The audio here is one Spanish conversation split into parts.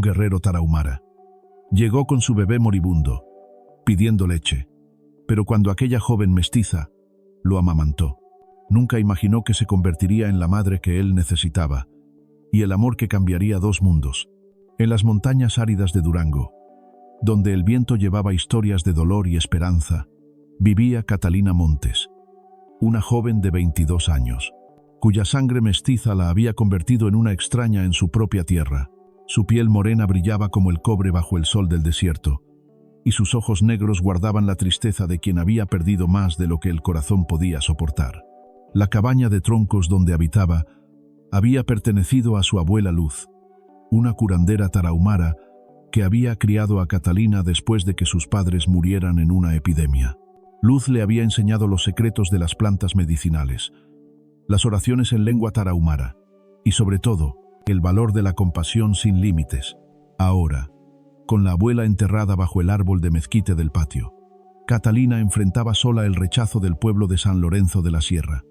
guerrero tarahumara. Llegó con su bebé moribundo, pidiendo leche, pero cuando aquella joven mestiza lo amamantó, nunca imaginó que se convertiría en la madre que él necesitaba, y el amor que cambiaría dos mundos. En las montañas áridas de Durango, donde el viento llevaba historias de dolor y esperanza, vivía Catalina Montes, una joven de 22 años, cuya sangre mestiza la había convertido en una extraña en su propia tierra. Su piel morena brillaba como el cobre bajo el sol del desierto, y sus ojos negros guardaban la tristeza de quien había perdido más de lo que el corazón podía soportar. La cabaña de troncos donde habitaba había pertenecido a su abuela Luz, una curandera tarahumara que había criado a Catalina después de que sus padres murieran en una epidemia. Luz le había enseñado los secretos de las plantas medicinales, las oraciones en lengua tarahumara y, sobre todo, el valor de la compasión sin límites. Ahora, con la abuela enterrada bajo el árbol de mezquite del patio, Catalina enfrentaba sola el rechazo del pueblo de San Lorenzo de la Sierra.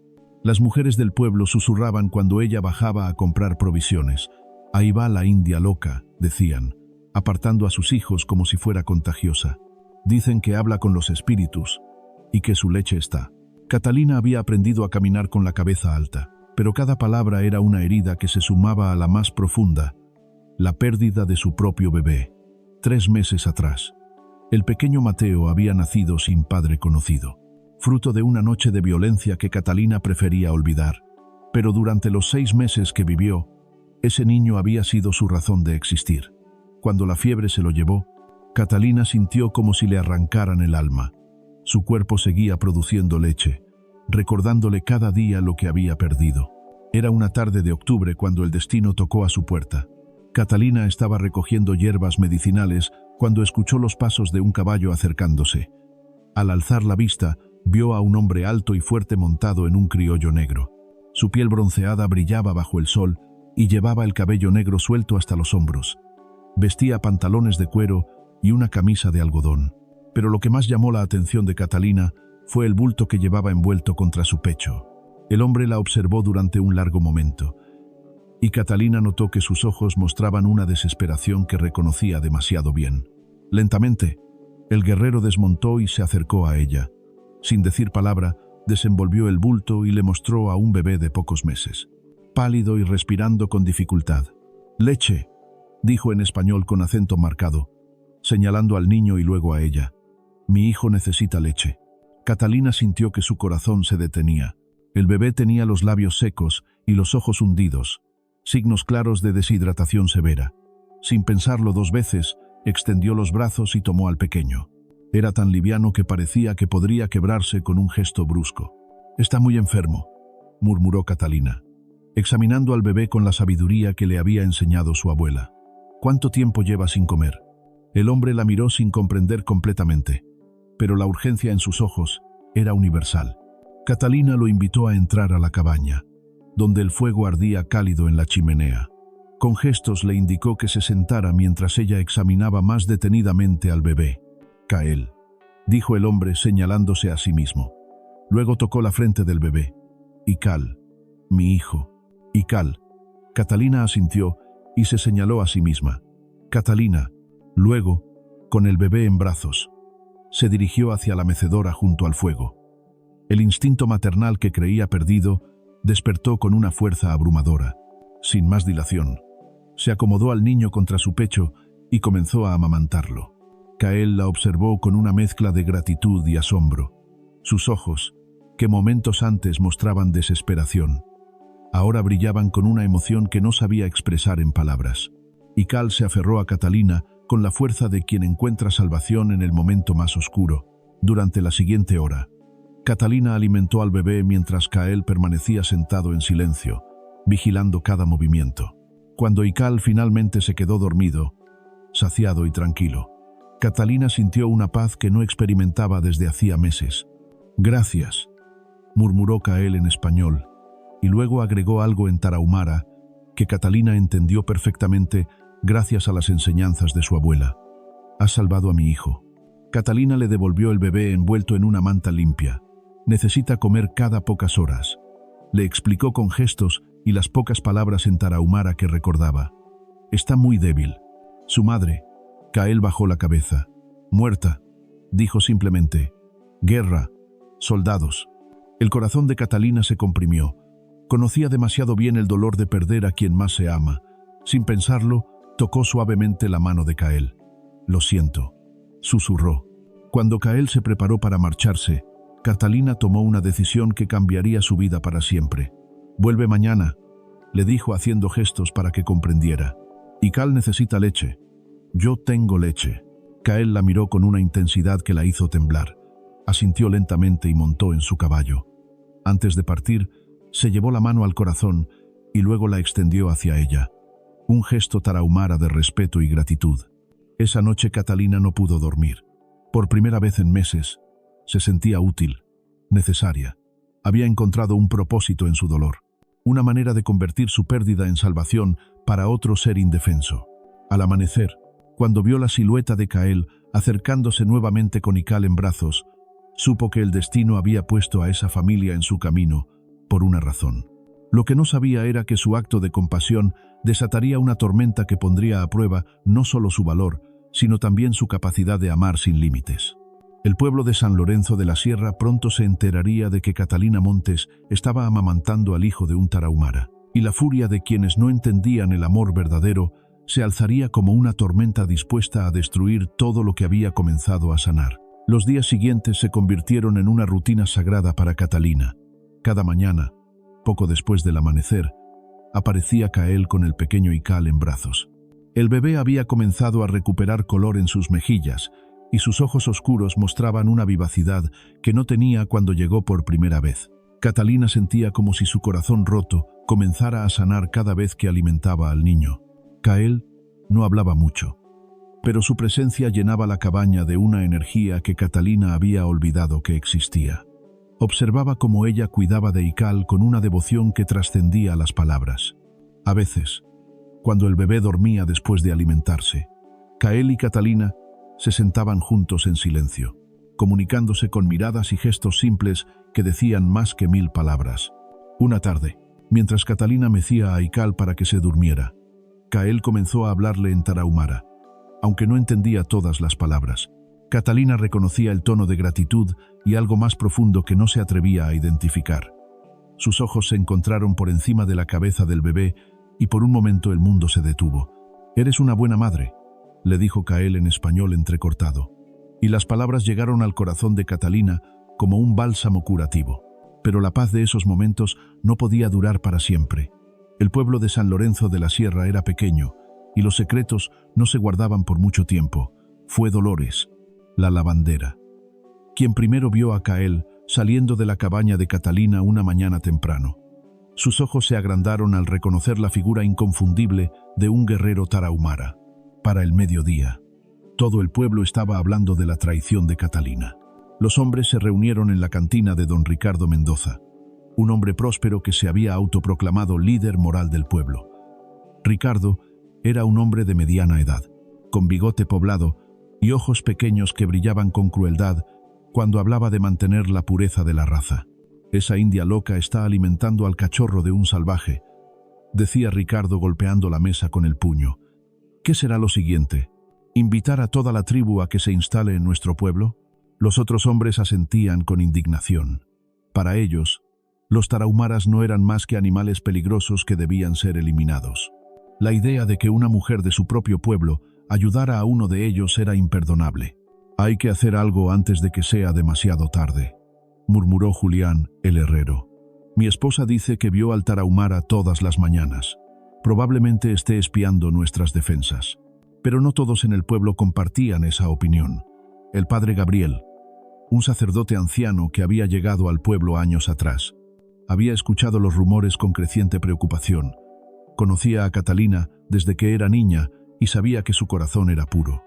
Las mujeres del pueblo susurraban cuando ella bajaba a comprar provisiones. «Ahí va la india loca», decían, apartando a sus hijos como si fuera contagiosa. «Dicen que habla con los espíritus y que su leche está». Catalina había aprendido a caminar con la cabeza alta, pero cada palabra era una herida que se sumaba a la más profunda, la pérdida de su propio bebé. 3 meses atrás, el pequeño Mateo había nacido sin padre conocido, fruto de una noche de violencia que Catalina prefería olvidar. Pero durante los 6 meses que vivió, ese niño había sido su razón de existir. Cuando la fiebre se lo llevó, Catalina sintió como si le arrancaran el alma. Su cuerpo seguía produciendo leche, recordándole cada día lo que había perdido. Era una tarde de octubre cuando el destino tocó a su puerta. Catalina estaba recogiendo hierbas medicinales cuando escuchó los pasos de un caballo acercándose. Al alzar la vista, vio a un hombre alto y fuerte montado en un criollo negro. Su piel bronceada brillaba bajo el sol y llevaba el cabello negro suelto hasta los hombros. Vestía pantalones de cuero y una camisa de algodón. Pero lo que más llamó la atención de Catalina fue el bulto que llevaba envuelto contra su pecho. El hombre la observó durante un largo momento, y Catalina notó que sus ojos mostraban una desesperación que reconocía demasiado bien. Lentamente, el guerrero desmontó y se acercó a ella. Sin decir palabra, desenvolvió el bulto y le mostró a un bebé de pocos meses, pálido y respirando con dificultad. «Leche», dijo en español con acento marcado, señalando al niño y luego a ella. «Mi hijo necesita leche». Catalina sintió que su corazón se detenía. El bebé tenía los labios secos y los ojos hundidos, signos claros de deshidratación severa. Sin pensarlo 2 veces, extendió los brazos y tomó al pequeño. Era tan liviano que parecía que podría quebrarse con un gesto brusco. «Está muy enfermo», murmuró Catalina, examinando al bebé con la sabiduría que le había enseñado su abuela. «¿Cuánto tiempo lleva sin comer?». El hombre la miró sin comprender completamente, pero la urgencia en sus ojos era universal. Catalina lo invitó a entrar a la cabaña, donde el fuego ardía cálido en la chimenea. Con gestos le indicó que se sentara mientras ella examinaba más detenidamente al bebé. «Cael», dijo el hombre señalándose a sí mismo. Luego tocó la frente del bebé. «Ical, mi hijo». «Ical». Catalina asintió y se señaló a sí misma. «Catalina». Luego, con el bebé en brazos, se dirigió hacia la mecedora junto al fuego. El instinto maternal que creía perdido despertó con una fuerza abrumadora. Sin más dilación, se acomodó al niño contra su pecho y comenzó a amamantarlo. Cael la observó con una mezcla de gratitud y asombro. Sus ojos, que momentos antes mostraban desesperación, ahora brillaban con una emoción que no sabía expresar en palabras. Ical se aferró a Catalina con la fuerza de quien encuentra salvación en el momento más oscuro. Durante la siguiente hora, Catalina alimentó al bebé mientras Cael permanecía sentado en silencio, vigilando cada movimiento. Cuando Ical finalmente se quedó dormido, saciado y tranquilo, Catalina sintió una paz que no experimentaba desde hacía meses. «Gracias», murmuró Cael en español, y luego agregó algo en tarahumara que Catalina entendió perfectamente gracias a las enseñanzas de su abuela. «Has salvado a mi hijo». Catalina le devolvió el bebé envuelto en una manta limpia. «Necesita comer cada pocas horas», le explicó con gestos y las pocas palabras en tarahumara que recordaba. «Está muy débil. Su madre, Cael, bajó la cabeza. «Muerta», dijo simplemente. «Guerra, soldados». El corazón de Catalina se comprimió. Conocía demasiado bien el dolor de perder a quien más se ama. Sin pensarlo, tocó suavemente la mano de Cael. «Lo siento», susurró. Cuando Cael se preparó para marcharse, Catalina tomó una decisión que cambiaría su vida para siempre. «Vuelve mañana», le dijo haciendo gestos para que comprendiera. «Y Cal necesita leche». «Yo tengo leche». Cael la miró con una intensidad que la hizo temblar. Asintió lentamente y montó en su caballo. Antes de partir, se llevó la mano al corazón y luego la extendió hacia ella. Un gesto tarahumara de respeto y gratitud. Esa noche Catalina no pudo dormir. Por primera vez en meses, se sentía útil, necesaria. Había encontrado un propósito en su dolor, una manera de convertir su pérdida en salvación para otro ser indefenso. Al amanecer, cuando vio la silueta de Cael acercándose nuevamente con Ical en brazos, supo que el destino había puesto a esa familia en su camino por una razón. Lo que no sabía era que su acto de compasión desataría una tormenta que pondría a prueba no solo su valor, sino también su capacidad de amar sin límites. El pueblo de San Lorenzo de la Sierra pronto se enteraría de que Catalina Montes estaba amamantando al hijo de un tarahumara, y la furia de quienes no entendían el amor verdadero se alzaría como una tormenta dispuesta a destruir todo lo que había comenzado a sanar. Los días siguientes se convirtieron en una rutina sagrada para Catalina. Cada mañana, poco después del amanecer, aparecía Cael con el pequeño Ical en brazos. El bebé había comenzado a recuperar color en sus mejillas y sus ojos oscuros mostraban una vivacidad que no tenía cuando llegó por primera vez. Catalina sentía como si su corazón roto comenzara a sanar cada vez que alimentaba al niño. Cael no hablaba mucho, pero su presencia llenaba la cabaña de una energía que Catalina había olvidado que existía. Observaba cómo ella cuidaba de Ical con una devoción que trascendía las palabras. A veces, cuando el bebé dormía después de alimentarse, Cael y Catalina se sentaban juntos en silencio, comunicándose con miradas y gestos simples que decían más que 1000 palabras. Una tarde, mientras Catalina mecía a Ical para que se durmiera, Cael comenzó a hablarle en tarahumara. Aunque no entendía todas las palabras, Catalina reconocía el tono de gratitud y algo más profundo que no se atrevía a identificar. Sus ojos se encontraron por encima de la cabeza del bebé y por un momento el mundo se detuvo. «Eres una buena madre», le dijo Cael en español entrecortado. Y las palabras llegaron al corazón de Catalina como un bálsamo curativo. Pero la paz de esos momentos no podía durar para siempre. El pueblo de San Lorenzo de la Sierra era pequeño y los secretos no se guardaban por mucho tiempo. Fue Dolores, la lavandera, quien primero vio a Cael saliendo de la cabaña de Catalina una mañana temprano. Sus ojos se agrandaron al reconocer la figura inconfundible de un guerrero tarahumara. Para el mediodía, todo el pueblo estaba hablando de la traición de Catalina. Los hombres se reunieron en la cantina de don Ricardo Mendoza, un hombre próspero que se había autoproclamado líder moral del pueblo. Ricardo era un hombre de mediana edad, con bigote poblado y ojos pequeños que brillaban con crueldad cuando hablaba de mantener la pureza de la raza. «Esa india loca está alimentando al cachorro de un salvaje», decía Ricardo golpeando la mesa con el puño. «¿Qué será lo siguiente? ¿Invitar a toda la tribu a que se instale en nuestro pueblo?» Los otros hombres asentían con indignación. Para ellos, los tarahumaras no eran más que animales peligrosos que debían ser eliminados. La idea de que una mujer de su propio pueblo ayudara a uno de ellos era imperdonable. «Hay que hacer algo antes de que sea demasiado tarde», murmuró Julián, el herrero. «Mi esposa dice que vio al tarahumara todas las mañanas. Probablemente esté espiando nuestras defensas». Pero no todos en el pueblo compartían esa opinión. El padre Gabriel, un sacerdote anciano que había llegado al pueblo años atrás, había escuchado los rumores con creciente preocupación. Conocía a Catalina desde que era niña y sabía que su corazón era puro.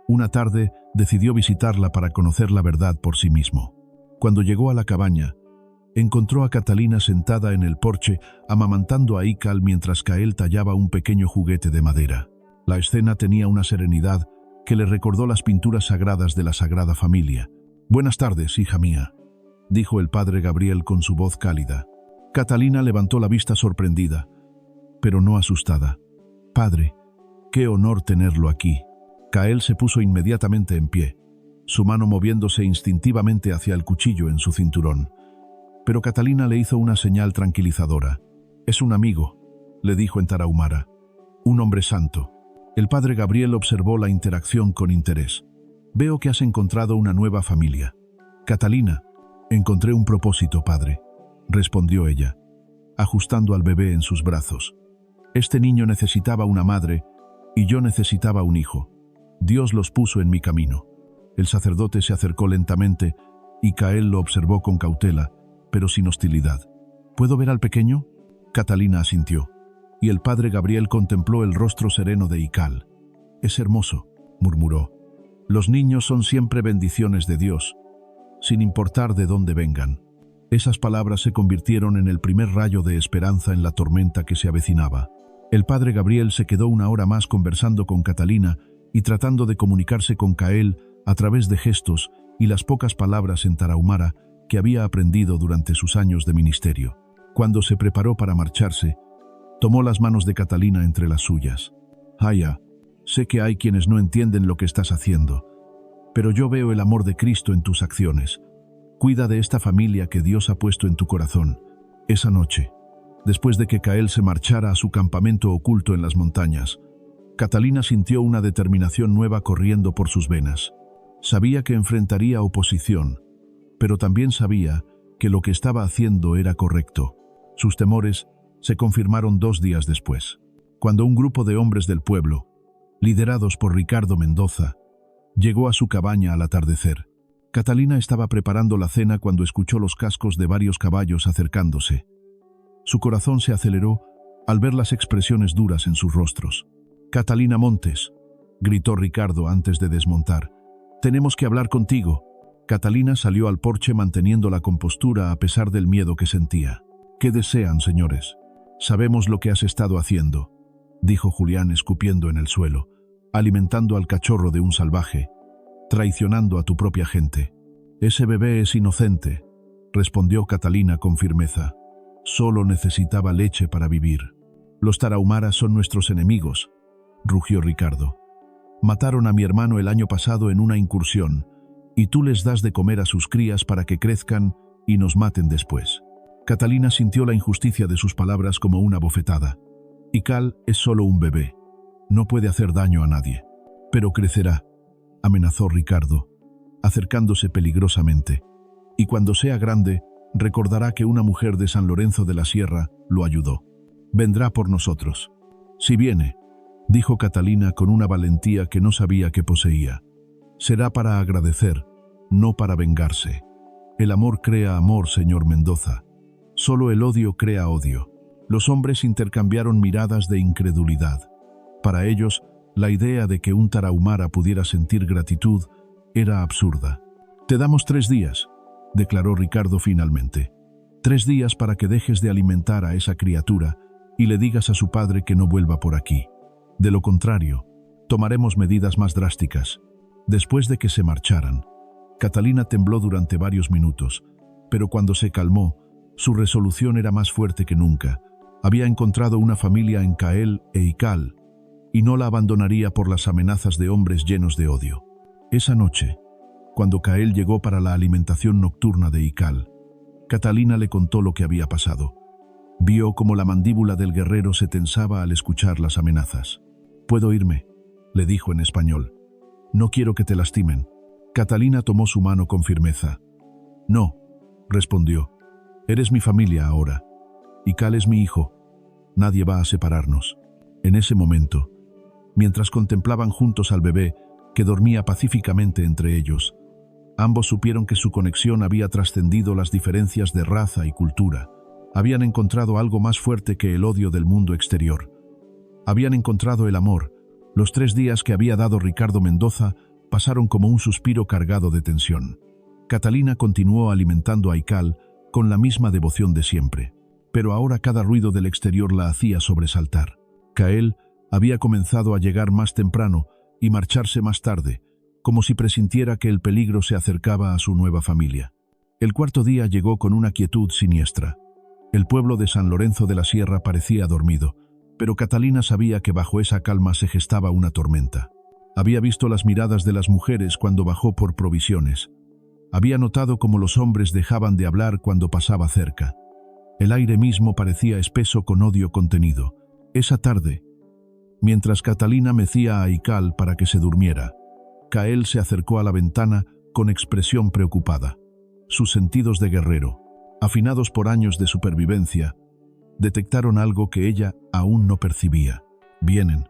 Una tarde decidió visitarla para conocer la verdad por sí mismo. Cuando llegó a la cabaña, encontró a Catalina sentada en el porche amamantando a Ical mientras Cael tallaba un pequeño juguete de madera. La escena tenía una serenidad que le recordó las pinturas sagradas de la Sagrada Familia. «Buenas tardes, hija mía», dijo el padre Gabriel con su voz cálida. Catalina levantó la vista sorprendida, pero no asustada. «Padre, Qué honor tenerlo aquí. Kael se puso inmediatamente en pie, su mano moviéndose instintivamente hacia el cuchillo en su cinturón. Pero Catalina le hizo una señal tranquilizadora. «Es un amigo», le dijo en tarahumara. «Un hombre santo». El padre Gabriel observó la interacción con interés. «Veo que has encontrado una nueva familia». «Catalina, encontré un propósito, padre», respondió ella, ajustando al bebé en sus brazos. «Este niño necesitaba una madre y yo necesitaba un hijo. Dios los puso en mi camino». El sacerdote se acercó lentamente y Kael lo observó con cautela, pero sin hostilidad. «¿Puedo ver al pequeño?». Catalina asintió, y el padre Gabriel contempló el rostro sereno de Ikal. «Es hermoso», murmuró. «Los niños son siempre bendiciones de Dios, sin importar de dónde vengan». Esas palabras se convirtieron en el primer rayo de esperanza en la tormenta que se avecinaba. El padre Gabriel se quedó una hora más conversando con Catalina y tratando de comunicarse con Kael a través de gestos y las pocas palabras en tarahumara que había aprendido durante sus años de ministerio. Cuando se preparó para marcharse, tomó las manos de Catalina entre las suyas. «Haya, sé que hay quienes no entienden lo que estás haciendo, pero yo veo el amor de Cristo en tus acciones. Cuida de esta familia que Dios ha puesto en tu corazón». Esa noche, después de que Kael se marchara a su campamento oculto en las montañas, Catalina sintió una determinación nueva corriendo por sus venas. Sabía que enfrentaría oposición, pero también sabía que lo que estaba haciendo era correcto. Sus temores se confirmaron 2 días después, cuando un grupo de hombres del pueblo, liderados por Ricardo Mendoza, llegó a su cabaña al atardecer. Catalina estaba preparando la cena cuando escuchó los cascos de varios caballos acercándose. Su corazón se aceleró al ver las expresiones duras en sus rostros. «Catalina Montes», gritó Ricardo antes de desmontar. «Tenemos que hablar contigo». Catalina salió al porche manteniendo la compostura a pesar del miedo que sentía. «¿Qué desean, señores?» «Sabemos lo que has estado haciendo», dijo Julián escupiendo en el suelo, alimentando al cachorro de un salvaje, traicionando a tu propia gente. «Ese bebé es inocente», respondió Catalina con firmeza. «Solo necesitaba leche para vivir». «Los tarahumaras son nuestros enemigos», rugió Ricardo. «Mataron a mi hermano el año pasado en una incursión, y tú les das de comer a sus crías para que crezcan y nos maten después». Catalina sintió la injusticia de sus palabras como una bofetada. «Ikal es solo un bebé. No puede hacer daño a nadie. Pero crecerá», amenazó Ricardo, acercándose peligrosamente. «Y cuando sea grande, recordará que una mujer de San Lorenzo de la Sierra lo ayudó. Vendrá por nosotros». «Si viene», dijo Catalina con una valentía que no sabía que poseía, «será para agradecer, no para vengarse. El amor crea amor, señor Mendoza. Solo el odio crea odio». Los hombres intercambiaron miradas de incredulidad. Para ellos, la idea de que un tarahumara pudiera sentir gratitud era absurda. «Te damos 3 días», declaró Ricardo finalmente. 3 días para que dejes de alimentar a esa criatura y le digas a su padre que no vuelva por aquí. De lo contrario, tomaremos medidas más drásticas». Después de que se marcharan, Catalina tembló durante varios minutos, pero cuando se calmó, su resolución era más fuerte que nunca. Había encontrado una familia en Kael e Ikal, y no la abandonaría por las amenazas de hombres llenos de odio. Esa noche, cuando Kael llegó para la alimentación nocturna de Ikal, Catalina le contó lo que había pasado. Vio cómo la mandíbula del guerrero se tensaba al escuchar las amenazas. «Puedo irme», le dijo en español. «No quiero que te lastimen». Catalina tomó su mano con firmeza. «No», respondió. «Eres mi familia ahora. Ikal es mi hijo. Nadie va a separarnos». En ese momento, mientras contemplaban juntos al bebé que dormía pacíficamente entre ellos, ambos supieron que su conexión había trascendido las diferencias de raza y cultura. Habían encontrado algo más fuerte que el odio del mundo exterior. Habían encontrado el amor. Los 3 días que había dado Ricardo Mendoza pasaron como un suspiro cargado de tensión. Catalina continuó alimentando a Ikal con la misma devoción de siempre, pero ahora cada ruido del exterior la hacía sobresaltar. Kael había comenzado a llegar más temprano y marcharse más tarde, como si presintiera que el peligro se acercaba a su nueva familia. El 4.º día llegó con una quietud siniestra. El pueblo de San Lorenzo de la Sierra parecía dormido, Pero Catalina sabía que bajo esa calma se gestaba una tormenta. Había visto las miradas de las mujeres cuando bajó por provisiones. Había notado cómo los hombres dejaban de hablar cuando pasaba cerca. El aire mismo parecía espeso con odio contenido. Esa tarde, mientras Catalina mecía a Ikal para que se durmiera, Kael se acercó a la ventana con expresión preocupada. Sus sentidos de guerrero, afinados por años de supervivencia, detectaron algo que ella aún no percibía. «Vienen»,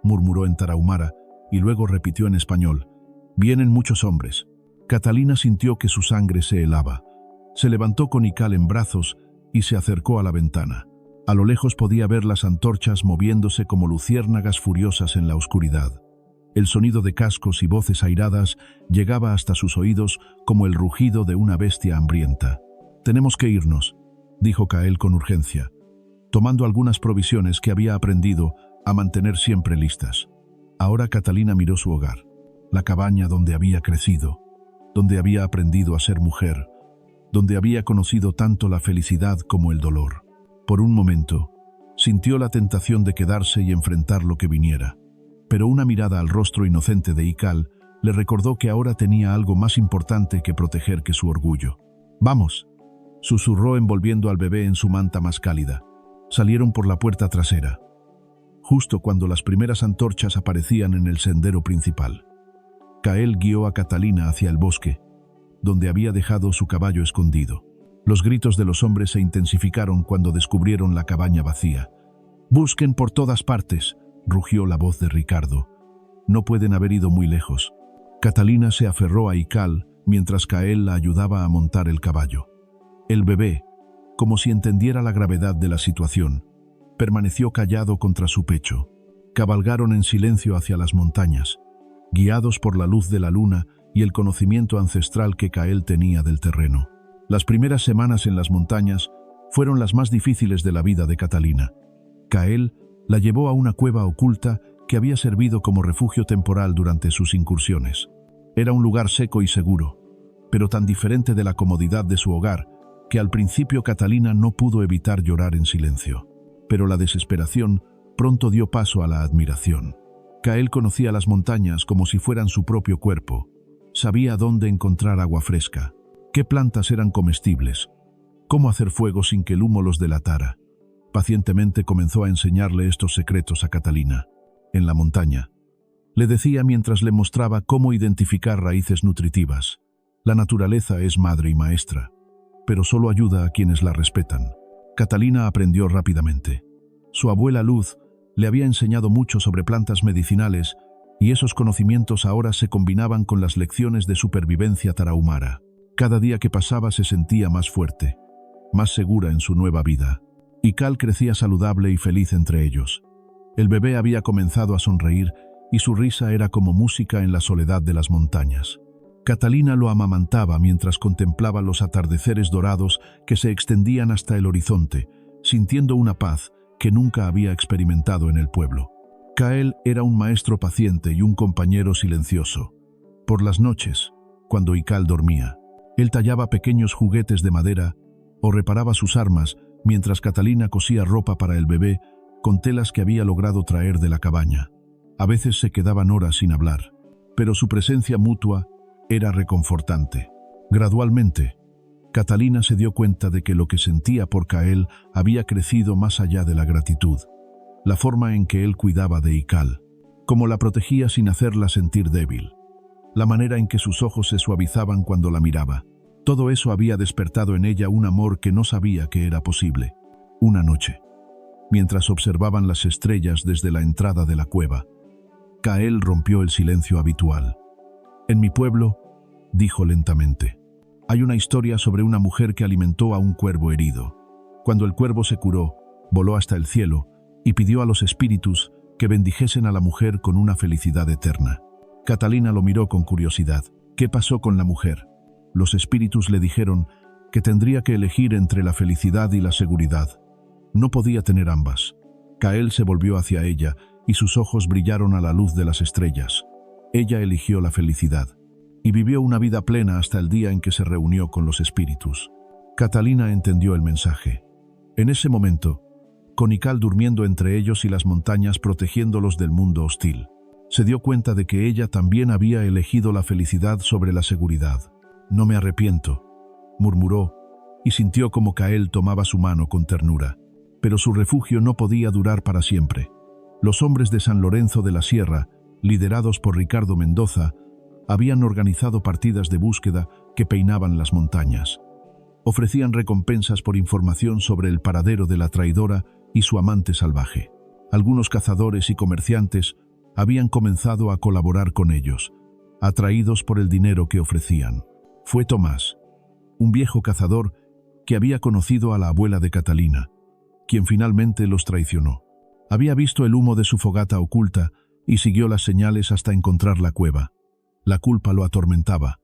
murmuró en tarahumara y luego repitió en español. «Vienen muchos hombres». Catalina sintió que su sangre se helaba. Se levantó con Ikal en brazos y se acercó a la ventana. A lo lejos podía ver las antorchas moviéndose como luciérnagas furiosas en la oscuridad. El sonido de cascos y voces airadas llegaba hasta sus oídos como el rugido de una bestia hambrienta. «Tenemos que irnos», dijo Kael con urgencia, tomando algunas provisiones que había aprendido a mantener siempre listas. Ahora Catalina miró su hogar, la cabaña donde había crecido, donde había aprendido a ser mujer, donde había conocido tanto la felicidad como el dolor. Por un momento, sintió la tentación de quedarse y enfrentar lo que viniera, pero una mirada al rostro inocente de Ikal le recordó que ahora tenía algo más importante que proteger que su orgullo. «Vamos», susurró envolviendo al bebé en su manta más cálida. Salieron por la puerta trasera, justo cuando las primeras antorchas aparecían en el sendero principal. Kael guió a Catalina hacia el bosque, donde había dejado su caballo escondido. Los gritos de los hombres se intensificaron cuando descubrieron la cabaña vacía. «Busquen por todas partes», rugió la voz de Ricardo. «No pueden haber ido muy lejos». Catalina se aferró a Ikal mientras Kael la ayudaba a montar el caballo. El bebé, como si entendiera la gravedad de la situación, permaneció callado contra su pecho. Cabalgaron en silencio hacia las montañas, guiados por la luz de la luna y el conocimiento ancestral que Kael tenía del terreno. Las primeras semanas en las montañas fueron las más difíciles de la vida de Catalina. Kael la llevó a una cueva oculta que había servido como refugio temporal durante sus incursiones. Era un lugar seco y seguro, pero tan diferente de la comodidad de su hogar que al principio Catalina no pudo evitar llorar en silencio. Pero la desesperación pronto dio paso a la admiración. Kael conocía las montañas como si fueran su propio cuerpo. Sabía dónde encontrar agua fresca, qué plantas eran comestibles, cómo hacer fuego sin que el humo los delatara. Pacientemente comenzó a enseñarle estos secretos a Catalina. En la montaña, le decía mientras le mostraba cómo identificar raíces nutritivas. La naturaleza es madre y maestra, pero solo ayuda a quienes la respetan. Catalina aprendió rápidamente. Su abuela Luz le había enseñado mucho sobre plantas medicinales y esos conocimientos ahora se combinaban con las lecciones de supervivencia tarahumara. Cada día que pasaba se sentía más fuerte, más segura en su nueva vida. Ikal crecía saludable y feliz entre ellos. El bebé había comenzado a sonreír y su risa era como música en la soledad de las montañas. Catalina lo amamantaba mientras contemplaba los atardeceres dorados que se extendían hasta el horizonte, sintiendo una paz que nunca había experimentado en el pueblo. Kael era un maestro paciente y un compañero silencioso. Por las noches, cuando Ikal dormía, él tallaba pequeños juguetes de madera o reparaba sus armas mientras Catalina cosía ropa para el bebé con telas que había logrado traer de la cabaña. A veces se quedaban horas sin hablar, pero su presencia mutua era reconfortante. Gradualmente, Catalina se dio cuenta de que lo que sentía por Kael había crecido más allá de la gratitud. La forma en que él cuidaba de Ikal, cómo la protegía sin hacerla sentir débil, la manera en que sus ojos se suavizaban cuando la miraba, todo eso había despertado en ella un amor que no sabía que era posible. Una noche, mientras observaban las estrellas desde la entrada de la cueva, Kael rompió el silencio habitual. «En mi pueblo», dijo lentamente, «hay una historia sobre una mujer que alimentó a un cuervo herido. Cuando el cuervo se curó, voló hasta el cielo y pidió a los espíritus que bendijesen a la mujer con una felicidad eterna». Catalina lo miró con curiosidad. ¿Qué pasó con la mujer? Los espíritus le dijeron que tendría que elegir entre la felicidad y la seguridad. No podía tener ambas. Kael se volvió hacia ella y sus ojos brillaron a la luz de las estrellas. Ella eligió la felicidad y vivió una vida plena hasta el día en que se reunió con los espíritus. Catalina entendió el mensaje. En ese momento, con Ikal durmiendo entre ellos y las montañas protegiéndolos del mundo hostil. Se dio cuenta de que ella también había elegido la felicidad sobre la seguridad. «No me arrepiento», murmuró, y sintió como Kael tomaba su mano con ternura. Pero su refugio no podía durar para siempre. Los hombres de San Lorenzo de la Sierra, liderados por Ricardo Mendoza, habían organizado partidas de búsqueda que peinaban las montañas. Ofrecían recompensas por información sobre el paradero de la traidora y su amante salvaje. Algunos cazadores y comerciantes habían comenzado a colaborar con ellos, atraídos por el dinero que ofrecían. Fue Tomás, un viejo cazador que había conocido a la abuela de Catalina, quien finalmente los traicionó. Había visto el humo de su fogata oculta y siguió las señales hasta encontrar la cueva. La culpa lo atormentaba,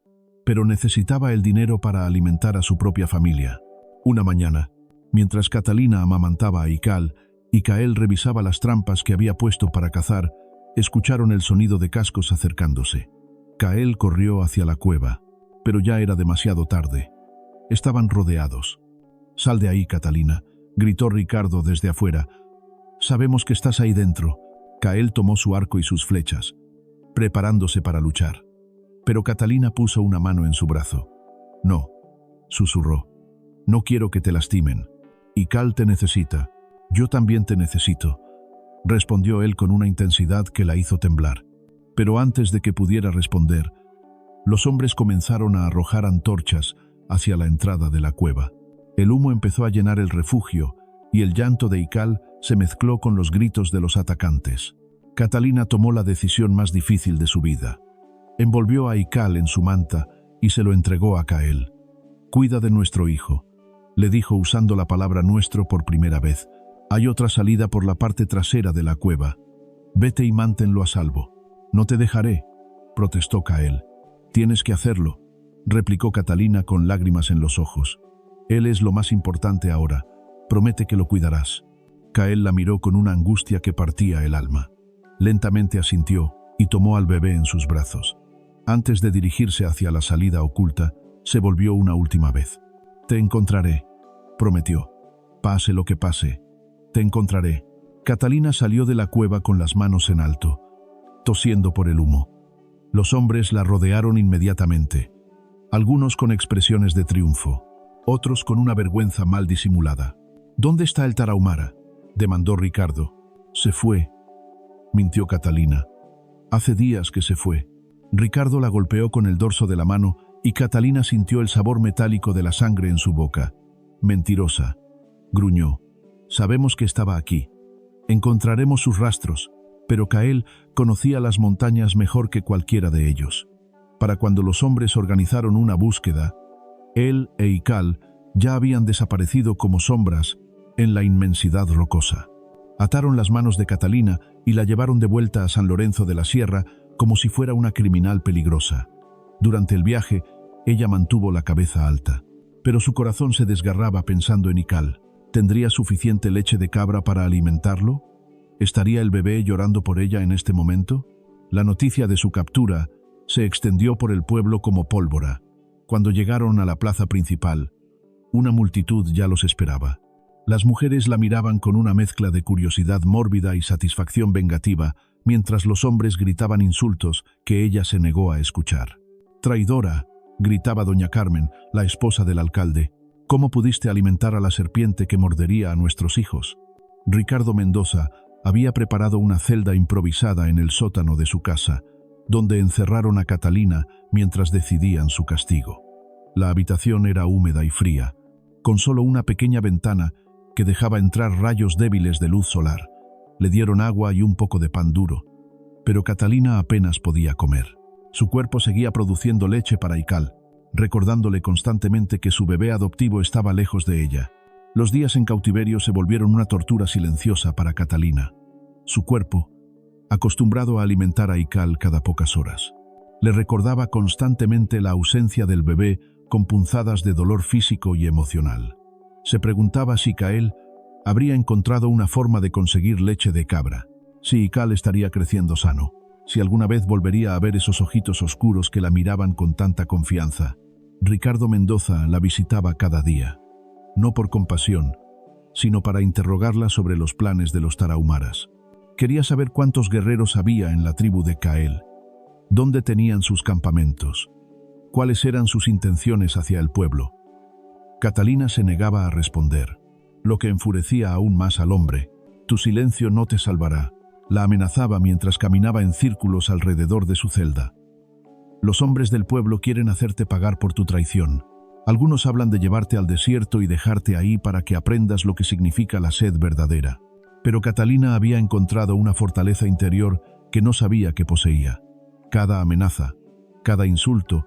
pero necesitaba el dinero para alimentar a su propia familia. Una mañana, mientras Catalina amamantaba a Ikal y Kael revisaba las trampas que había puesto para cazar, escucharon el sonido de cascos acercándose. Kael corrió hacia la cueva, pero ya era demasiado tarde. Estaban rodeados. «Sal de ahí, Catalina», gritó Ricardo desde afuera. «Sabemos que estás ahí dentro». Kael tomó su arco y sus flechas, preparándose para luchar. Pero Catalina puso una mano en su brazo. «No», susurró. «No quiero que te lastimen. Ikal te necesita. Yo también te necesito», respondió él con una intensidad que la hizo temblar. Pero antes de que pudiera responder, los hombres comenzaron a arrojar antorchas hacia la entrada de la cueva. El humo empezó a llenar el refugio y el llanto de Ikal se mezcló con los gritos de los atacantes. Catalina tomó la decisión más difícil de su vida. Envolvió a Ikal en su manta y se lo entregó a Kael. «Cuida de nuestro hijo», le dijo usando la palabra nuestro por primera vez. «Hay otra salida por la parte trasera de la cueva. Vete y manténlo a salvo». «No te dejaré», protestó Kael. «Tienes que hacerlo», replicó Catalina con lágrimas en los ojos. «Él es lo más importante ahora. Promete que lo cuidarás». Kael la miró con una angustia que partía el alma. Lentamente asintió y tomó al bebé en sus brazos. Antes de dirigirse hacia la salida oculta, se volvió una última vez. «Te encontraré», prometió. «Pase lo que pase, te encontraré». Catalina salió de la cueva con las manos en alto, tosiendo por el humo. Los hombres la rodearon inmediatamente, algunos con expresiones de triunfo, otros con una vergüenza mal disimulada. «¿Dónde está el tarahumara?», demandó Ricardo. «Se fue», mintió Catalina. «Hace días que se fue». Ricardo la golpeó con el dorso de la mano y Catalina sintió el sabor metálico de la sangre en su boca. «Mentirosa», gruñó. «Sabemos que estaba aquí. Encontraremos sus rastros». Pero Kael conocía las montañas mejor que cualquiera de ellos. Para cuando los hombres organizaron una búsqueda, él e Ikal ya habían desaparecido como sombras en la inmensidad rocosa. Ataron las manos de Catalina y la llevaron de vuelta a San Lorenzo de la Sierra como si fuera una criminal peligrosa. Durante el viaje, ella mantuvo la cabeza alta, pero su corazón se desgarraba pensando en Ikal. ¿Tendría suficiente leche de cabra para alimentarlo? ¿Estaría el bebé llorando por ella en este momento? La noticia de su captura se extendió por el pueblo como pólvora. Cuando llegaron a la plaza principal, una multitud ya los esperaba. Las mujeres la miraban con una mezcla de curiosidad mórbida y satisfacción vengativa, mientras los hombres gritaban insultos que ella se negó a escuchar. «Traidora», gritaba doña Carmen, la esposa del alcalde. «¿Cómo pudiste alimentar a la serpiente que mordería a nuestros hijos?» Ricardo Mendoza había preparado una celda improvisada en el sótano de su casa, donde encerraron a Catalina mientras decidían su castigo. La habitación era húmeda y fría, con solo una pequeña ventana que dejaba entrar rayos débiles de luz solar. Le dieron agua y un poco de pan duro, pero Catalina apenas podía comer. Su cuerpo seguía produciendo leche para Ikal, recordándole constantemente que su bebé adoptivo estaba lejos de ella. Los días en cautiverio se volvieron una tortura silenciosa para Catalina. Su cuerpo, acostumbrado a alimentar a Ikal cada pocas horas, le recordaba constantemente la ausencia del bebé con punzadas de dolor físico y emocional. Se preguntaba si Kael habría encontrado una forma de conseguir leche de cabra, si Ikal estaría creciendo sano, si alguna vez volvería a ver esos ojitos oscuros que la miraban con tanta confianza. Ricardo Mendoza la visitaba cada día, no por compasión, sino para interrogarla sobre los planes de los tarahumaras. Quería saber cuántos guerreros había en la tribu de Cael, dónde tenían sus campamentos, cuáles eran sus intenciones hacia el pueblo. Catalina se negaba a responder, lo que enfurecía aún más al hombre. «Tu silencio no te salvará», la amenazaba mientras caminaba en círculos alrededor de su celda. «Los hombres del pueblo quieren hacerte pagar por tu traición. Algunos hablan de llevarte al desierto y dejarte ahí para que aprendas lo que significa la sed verdadera». Pero Catalina había encontrado una fortaleza interior que no sabía que poseía. Cada amenaza, cada insulto,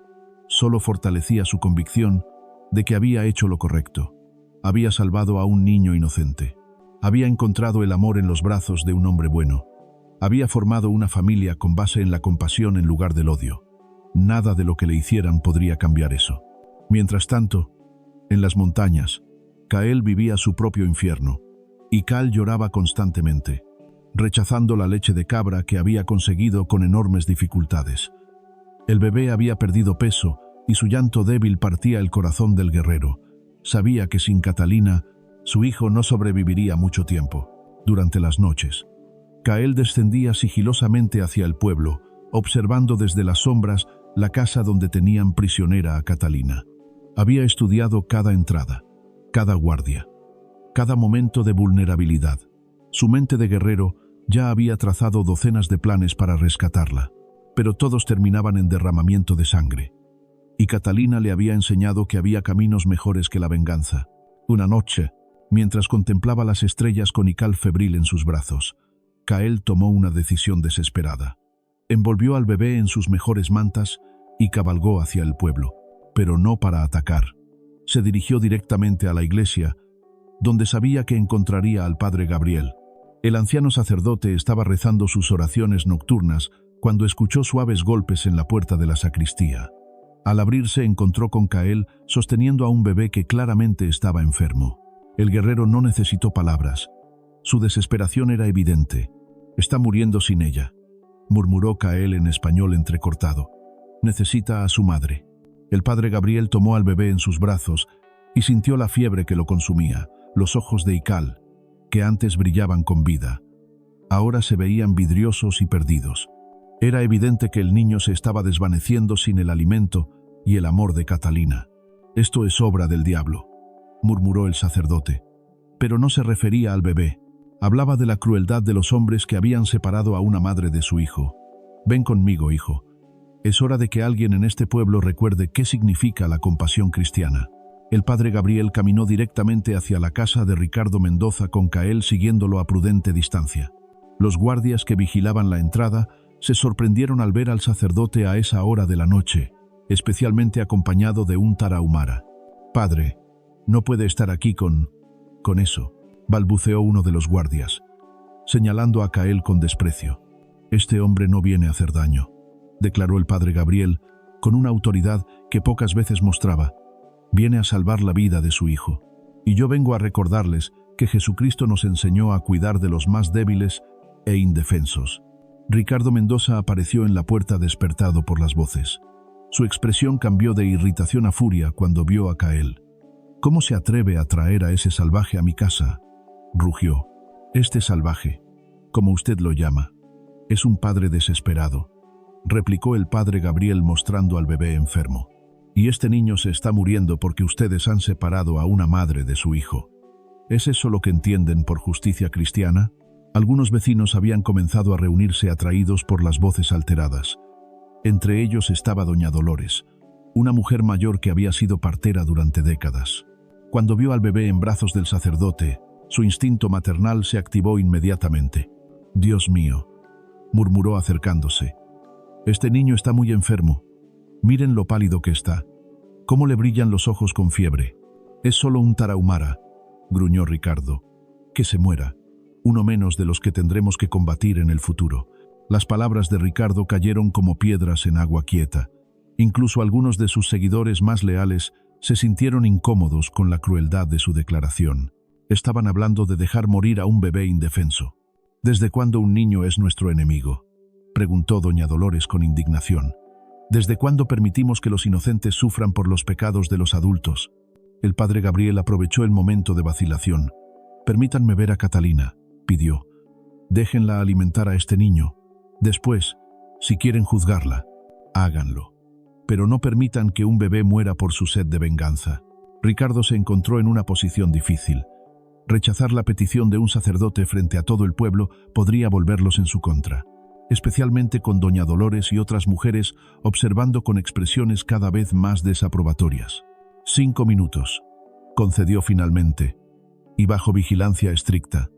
solo fortalecía su convicción de que había hecho lo correcto. Había salvado a un niño inocente. Había encontrado el amor en los brazos de un hombre bueno. Había formado una familia con base en la compasión en lugar del odio. Nada de lo que le hicieran podría cambiar eso. Mientras tanto, en las montañas, Cael vivía su propio infierno, y Cal lloraba constantemente, rechazando la leche de cabra que había conseguido con enormes dificultades. El bebé había perdido peso y su llanto débil partía el corazón del guerrero. Sabía que sin Catalina, su hijo no sobreviviría mucho tiempo. Durante las noches, Cael descendía sigilosamente hacia el pueblo, observando desde las sombras la casa donde tenían prisionera a Catalina. Había estudiado cada entrada, cada guardia, cada momento de vulnerabilidad. Su mente de guerrero ya había trazado docenas de planes para rescatarla, pero todos terminaban en derramamiento de sangre. Y Catalina le había enseñado que había caminos mejores que la venganza. Una noche, mientras contemplaba las estrellas con Ical febril en sus brazos, Cael tomó una decisión desesperada. Envolvió al bebé en sus mejores mantas y cabalgó hacia el pueblo, pero no para atacar. Se dirigió directamente a la iglesia, donde sabía que encontraría al padre Gabriel. El anciano sacerdote estaba rezando sus oraciones nocturnas cuando escuchó suaves golpes en la puerta de la sacristía. Al abrirse encontró con Cael sosteniendo a un bebé que claramente estaba enfermo. El guerrero no necesitó palabras. Su desesperación era evidente. «Está muriendo sin ella», murmuró Cael en español entrecortado. «Necesita a su madre». El padre Gabriel tomó al bebé en sus brazos y sintió la fiebre que lo consumía. Los ojos de Ical, que antes brillaban con vida, ahora se veían vidriosos y perdidos. Era evidente que el niño se estaba desvaneciendo sin el alimento y el amor de Catalina. «Esto es obra del diablo», murmuró el sacerdote. Pero no se refería al bebé. Hablaba de la crueldad de los hombres que habían separado a una madre de su hijo. «Ven conmigo, hijo. Es hora de que alguien en este pueblo recuerde qué significa la compasión cristiana». El padre Gabriel caminó directamente hacia la casa de Ricardo Mendoza con Cael siguiéndolo a prudente distancia. Los guardias que vigilaban la entrada se sorprendieron al ver al sacerdote a esa hora de la noche, especialmente acompañado de un tarahumara. «Padre, no puede estar aquí con eso», balbuceó uno de los guardias, señalando a Cael con desprecio. «Este hombre no viene a hacer daño», declaró el padre Gabriel, con una autoridad que pocas veces mostraba. «Viene a salvar la vida de su hijo. Y yo vengo a recordarles que Jesucristo nos enseñó a cuidar de los más débiles e indefensos». Ricardo Mendoza apareció en la puerta despertado por las voces. Su expresión cambió de irritación a furia cuando vio a Cael. «¿Cómo se atreve a traer a ese salvaje a mi casa?», rugió. «Este salvaje, como usted lo llama, es un padre desesperado», replicó el padre Gabriel mostrando al bebé enfermo. «Y este niño se está muriendo porque ustedes han separado a una madre de su hijo. ¿Es eso lo que entienden por justicia cristiana?». Algunos vecinos habían comenzado a reunirse atraídos por las voces alteradas. Entre ellos estaba doña Dolores, una mujer mayor que había sido partera durante décadas. Cuando vio al bebé en brazos del sacerdote, su instinto maternal se activó inmediatamente. «Dios mío», murmuró acercándose. «Este niño está muy enfermo. Miren lo pálido que está. Cómo le brillan los ojos con fiebre. Es solo un tarahumara», gruñó Ricardo. «Que se muera. Uno menos de los que tendremos que combatir en el futuro». Las palabras de Ricardo cayeron como piedras en agua quieta. Incluso algunos de sus seguidores más leales se sintieron incómodos con la crueldad de su declaración. Estaban hablando de dejar morir a un bebé indefenso. «¿Desde cuándo un niño es nuestro enemigo?», preguntó doña Dolores con indignación. «¿Desde cuándo permitimos que los inocentes sufran por los pecados de los adultos?». El padre Gabriel aprovechó el momento de vacilación. «Permítanme ver a Catalina», pidió. «Déjenla alimentar a este niño. Después, si quieren juzgarla, háganlo. Pero no permitan que un bebé muera por su sed de venganza». Ricardo se encontró en una posición difícil. Rechazar la petición de un sacerdote frente a todo el pueblo podría volverlos en su contra, especialmente con doña Dolores y otras mujeres observando con expresiones cada vez más desaprobatorias. 5 minutos, concedió finalmente, y bajo vigilancia estricta.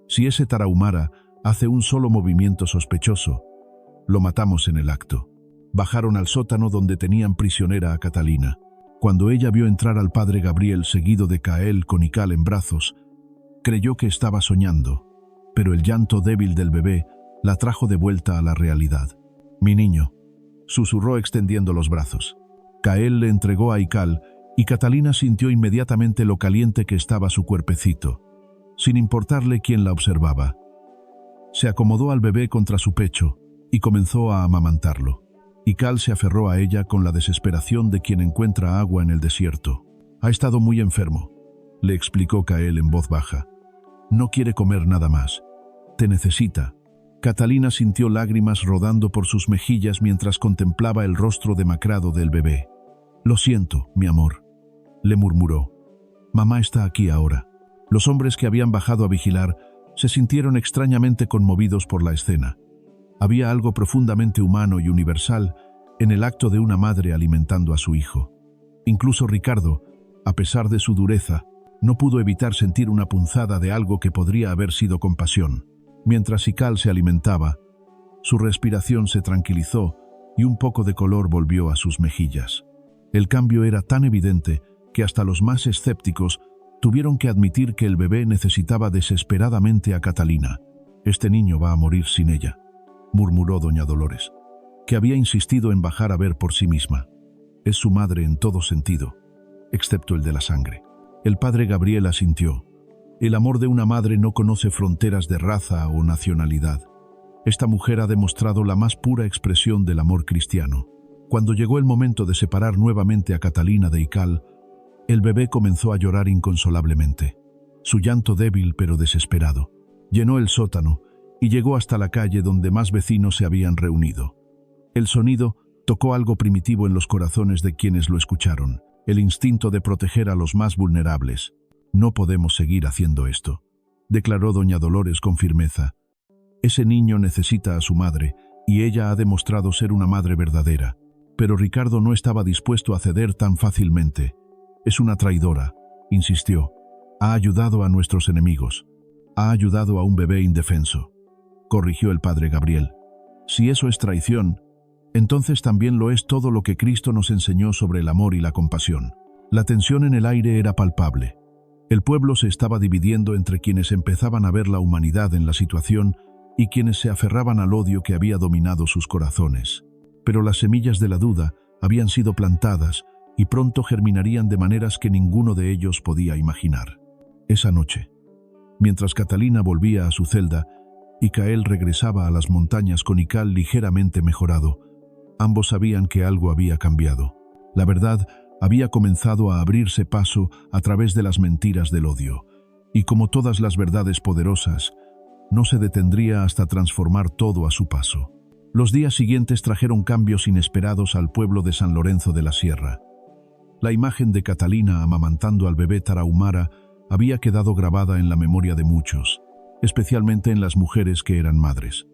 Si ese tarahumara hace un solo movimiento sospechoso, lo matamos en el acto. Bajaron al sótano donde tenían prisionera a Catalina. Cuando ella vio entrar al padre Gabriel seguido de Cael con Ical en brazos, creyó que estaba soñando, pero el llanto débil del bebé la trajo de vuelta a la realidad. «Mi niño», susurró extendiendo los brazos. Cael le entregó a Ical y Catalina sintió inmediatamente lo caliente que estaba su cuerpecito, sin importarle quién la observaba. Se acomodó al bebé contra su pecho y comenzó a amamantarlo. Ical se aferró a ella con la desesperación de quien encuentra agua en el desierto. «Ha estado muy enfermo», le explicó Cael en voz baja. «No quiere comer nada más. Te necesita». Catalina sintió lágrimas rodando por sus mejillas mientras contemplaba el rostro demacrado del bebé. «Lo siento, mi amor», le murmuró. «Mamá está aquí ahora». Los hombres que habían bajado a vigilar se sintieron extrañamente conmovidos por la escena. Había algo profundamente humano y universal en el acto de una madre alimentando a su hijo. Incluso Ricardo, a pesar de su dureza, no pudo evitar sentir una punzada de algo que podría haber sido compasión. Mientras Ical se alimentaba, su respiración se tranquilizó y un poco de color volvió a sus mejillas. El cambio era tan evidente que hasta los más escépticos tuvieron que admitir que el bebé necesitaba desesperadamente a Catalina. «Este niño va a morir sin ella», murmuró doña Dolores, que había insistido en bajar a ver por sí misma. «Es su madre en todo sentido, excepto el de la sangre». El padre Gabriel asintió. El amor de una madre no conoce fronteras de raza o nacionalidad. Esta mujer ha demostrado la más pura expresión del amor cristiano. Cuando llegó el momento de separar nuevamente a Catalina de Ical, el bebé comenzó a llorar inconsolablemente. Su llanto débil pero desesperado llenó el sótano y llegó hasta la calle donde más vecinos se habían reunido. El sonido tocó algo primitivo en los corazones de quienes lo escucharon, el instinto de proteger a los más vulnerables. «No podemos seguir haciendo esto», declaró doña Dolores con firmeza. «Ese niño necesita a su madre y ella ha demostrado ser una madre verdadera». Pero Ricardo no estaba dispuesto a ceder tan fácilmente. «Es una traidora», insistió. «Ha ayudado a nuestros enemigos. Ha ayudado a un bebé indefenso», corrigió el padre Gabriel. «Si eso es traición, entonces también lo es todo lo que Cristo nos enseñó sobre el amor y la compasión». La tensión en el aire era palpable. El pueblo se estaba dividiendo entre quienes empezaban a ver la humanidad en la situación y quienes se aferraban al odio que había dominado sus corazones. Pero las semillas de la duda habían sido plantadas y pronto germinarían de maneras que ninguno de ellos podía imaginar. Esa noche, mientras Catalina volvía a su celda y Cael regresaba a las montañas con Ical ligeramente mejorado, ambos sabían que algo había cambiado. La verdad había comenzado a abrirse paso a través de las mentiras del odio, y como todas las verdades poderosas, no se detendría hasta transformar todo a su paso. Los días siguientes trajeron cambios inesperados al pueblo de San Lorenzo de la Sierra. La imagen de Catalina amamantando al bebé tarahumara había quedado grabada en la memoria de muchos, especialmente en las mujeres que eran madres.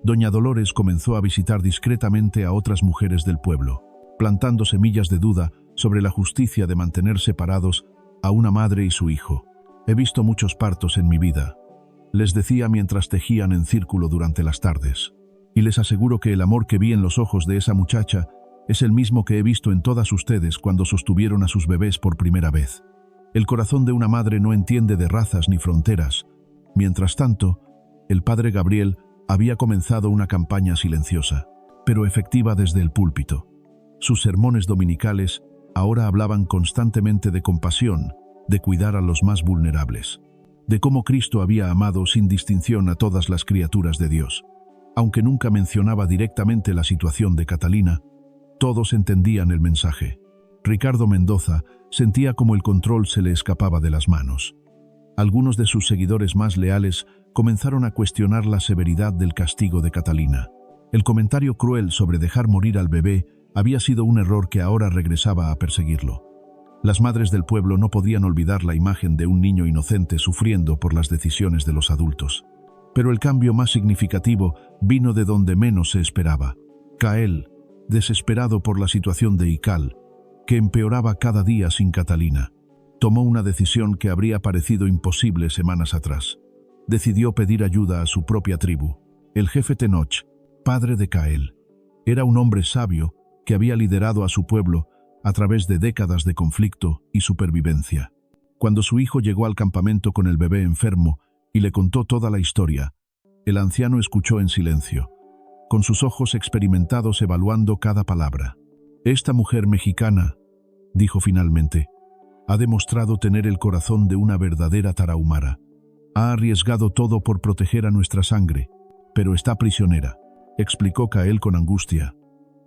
Doña Dolores comenzó a visitar discretamente a otras mujeres del pueblo, plantando semillas de duda sobre la justicia de mantener separados a una madre y su hijo. «He visto muchos partos en mi vida», les decía mientras tejían en círculo durante las tardes. «Y les aseguro que el amor que vi en los ojos de esa muchacha es el mismo que he visto en todas ustedes cuando sostuvieron a sus bebés por primera vez. El corazón de una madre no entiende de razas ni fronteras». Mientras tanto, el padre Gabriel había comenzado una campaña silenciosa, pero efectiva desde el púlpito. Sus sermones dominicales ahora hablaban constantemente de compasión, de cuidar a los más vulnerables, de cómo Cristo había amado sin distinción a todas las criaturas de Dios. Aunque nunca mencionaba directamente la situación de Catalina, todos entendían el mensaje. Ricardo Mendoza sentía como el control se le escapaba de las manos. Algunos de sus seguidores más leales comenzaron a cuestionar la severidad del castigo de Catalina. El comentario cruel sobre dejar morir al bebé había sido un error que ahora regresaba a perseguirlo. Las madres del pueblo no podían olvidar la imagen de un niño inocente sufriendo por las decisiones de los adultos. Pero el cambio más significativo vino de donde menos se esperaba. Cael, desesperado por la situación de Ical, que empeoraba cada día sin Catalina, tomó una decisión que habría parecido imposible semanas atrás. Decidió pedir ayuda a su propia tribu. El jefe Tenoch, padre de Cael, era un hombre sabio que había liderado a su pueblo a través de décadas de conflicto y supervivencia. Cuando su hijo llegó al campamento con el bebé enfermo y le contó toda la historia, el anciano escuchó en silencio, con sus ojos experimentados evaluando cada palabra. «Esta mujer mexicana», dijo finalmente, «ha demostrado tener el corazón de una verdadera tarahumara. Ha arriesgado todo por proteger a nuestra sangre, pero está prisionera», explicó Cael con angustia.